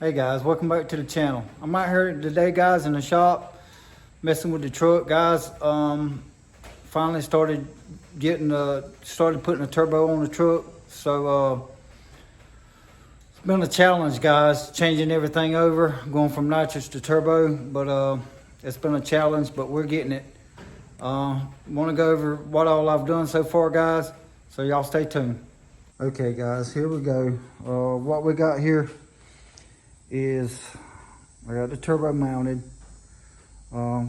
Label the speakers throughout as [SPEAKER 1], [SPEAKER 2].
[SPEAKER 1] Hey guys, welcome back to the channel. I'm out here today, guys, in the shop, messing with the truck, guys. Finally started putting a turbo on the truck. So it's been a challenge, guys, changing everything over, going from nitrous to turbo. But it's been a challenge, but we're getting it. Want to go over what all I've done so far, guys. So y'all stay tuned. Okay, guys, here we go. What we got here is I got the turbo mounted.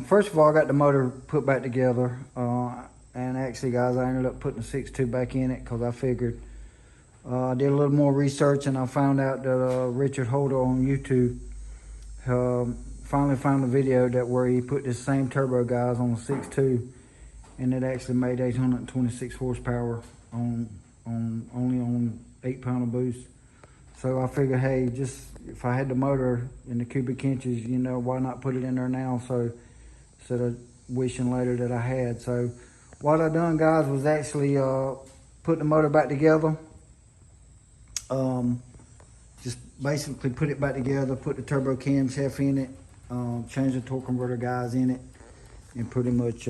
[SPEAKER 1] First of all, I got the motor put back together. And actually, guys, I ended up putting the 6.2 back in it because I figured I did a little more research and I found out that Richard Holder on YouTube finally found a video where he put this same turbo, guys, on the 6.2, and it actually made 826 horsepower on only on 8 pound of boost. So I figured, hey, just if I had the motor in the cubic inches, you know, why not put it in there now? So instead of wishing later that I had. So what I done, guys, was actually put the motor back together. Just basically put it back together, put the turbo camshaft in it, change the torque converter, guys, in it, and pretty much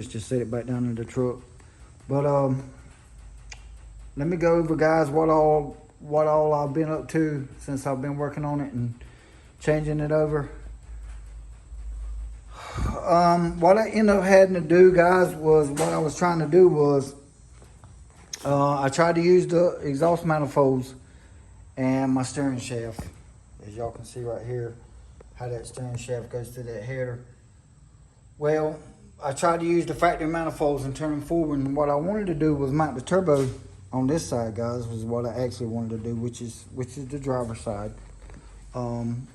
[SPEAKER 1] just set it back down in the truck. But let me go over, guys, what all I've been up to since I've been working on it and changing it over. What I ended up having to do, guys, was what I was trying to do was I tried to use the exhaust manifolds and my steering shaft. As y'all can see right here, how that steering shaft goes to that header. Well, I tried to use the factory manifolds and turn them forward, and what I wanted to do was mount the turbo on this side, guys, was what I actually wanted to do, which is the driver's side. And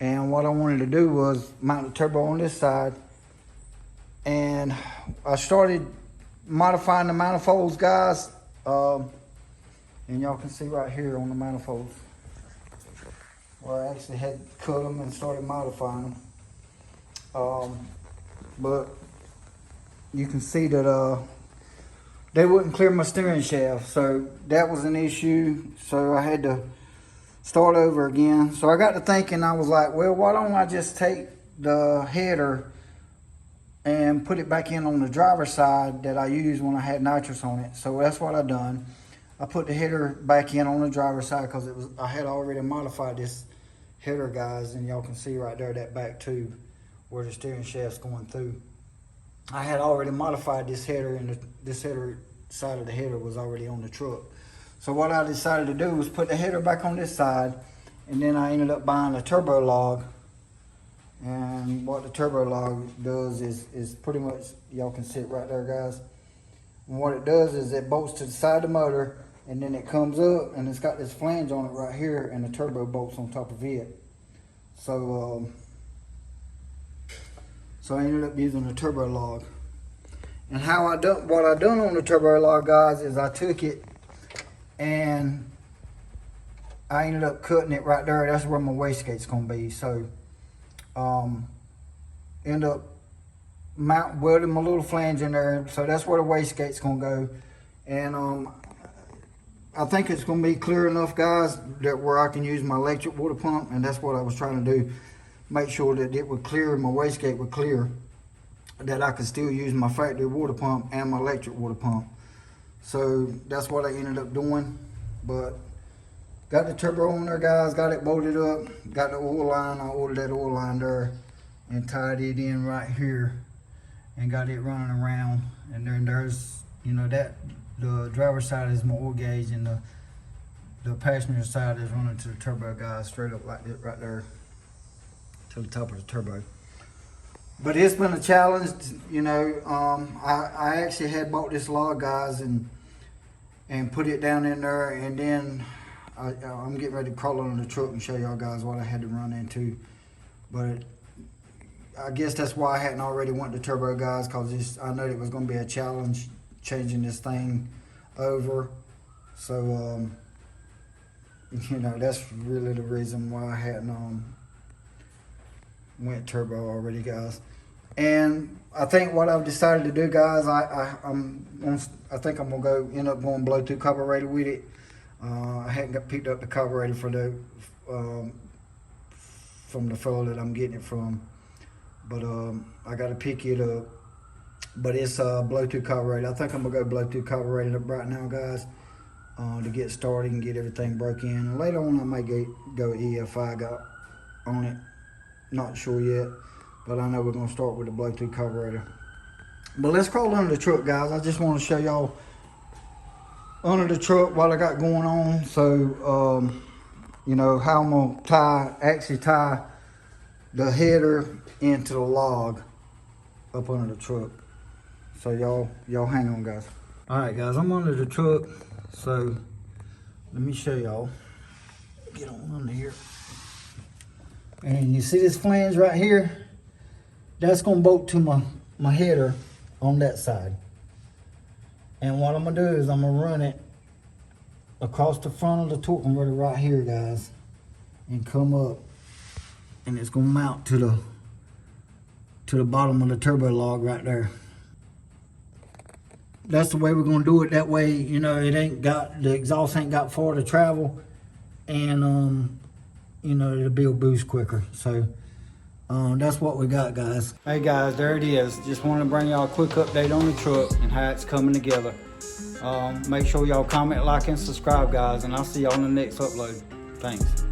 [SPEAKER 1] what I wanted to do was mount the turbo on this side, and I started modifying the manifolds, guys. And y'all can see right here on the manifolds where I actually had cut them and started modifying them. But you can see that they wouldn't clear my steering shaft, so that was an issue. So I had to start over again. So I got to thinking, I was like, well, why don't I just take the header and put it back in on the driver's side that I used when I had nitrous on it. So that's what I done. I put the header back in on the driver's side because I had already modified this header, guys, and y'all can see right there that back tube where the steering shaft's going through. I had already modified this header, and this header side of the header was already on the truck. So what I decided to do was put the header back on this side, and then I ended up buying a turbo log. And what the turbo log does is pretty much, y'all can see it right there, guys. And what it does is it bolts to the side of the motor, and then it comes up, and it's got this flange on it right here, and the turbo bolts on top of it. So I ended up using the turbo log. And what I done on the turbo log, guys, is I took it and I ended up cutting it right there. That's where my wastegate's gonna be. So end up welding my little flange in there. So that's where the wastegate's gonna go. And I think it's gonna be clear enough, guys, that where I can use my electric water pump, and that's what I was trying to do. Make sure that it would clear, my wastegate would clear, that I could still use my factory water pump and my electric water pump. So that's what I ended up doing. But got the turbo on there, guys, got it bolted up, got the oil line. I ordered that oil line there and tied it in right here and got it running around. And then there's, you know, that the driver's side is my oil gauge, and the passenger side is running to the turbo, guys, straight up like that right there to the top of the turbo. But it's been a challenge, you know. I actually had bought this log, guys, and put it down in there, and then I'm getting ready to crawl under the truck and show y'all guys what I had to run into. But I guess that's why I hadn't already went to turbo, guys, because I know it was going to be a challenge changing this thing over. So you know, that's really the reason why I hadn't went turbo already, guys. And I think what I've decided to do, guys, I think I'm gonna end up going Bluetooth carburetor with it. I hadn't picked up the carburetor for the from the fellow that I'm getting it from, but I got to pick it up. But it's a Bluetooth carburetor. I think I'm gonna go Bluetooth carburetor up right now, guys, to get started and get everything broke in. And later on, I might go EFI got on it. Not sure yet, but I know we're gonna start with the Bluetooth carburetor. But let's crawl under the truck, guys. I just want to show y'all under the truck what I got going on. So, you know, how I'm gonna actually tie the header into the log up under the truck. So y'all hang on, guys. All right, guys, I'm under the truck. So let me show y'all. Get on under here. And you see this flange right here? That's gonna bolt to my header on that side. And what I'm gonna do is I'm gonna run it across the front of the torque converter right here, guys, and come up, and it's gonna mount to the bottom of the turbo log right there. That's the way we're gonna do it. That way, you know, the exhaust ain't got far to travel, and you know, it'll be a boost quicker. So that's what we got, guys. Hey guys, there it is. Just wanted to bring y'all a quick update on the truck and how it's coming together. Make sure y'all comment, like, and subscribe, guys, and I'll see y'all on the next upload. Thanks.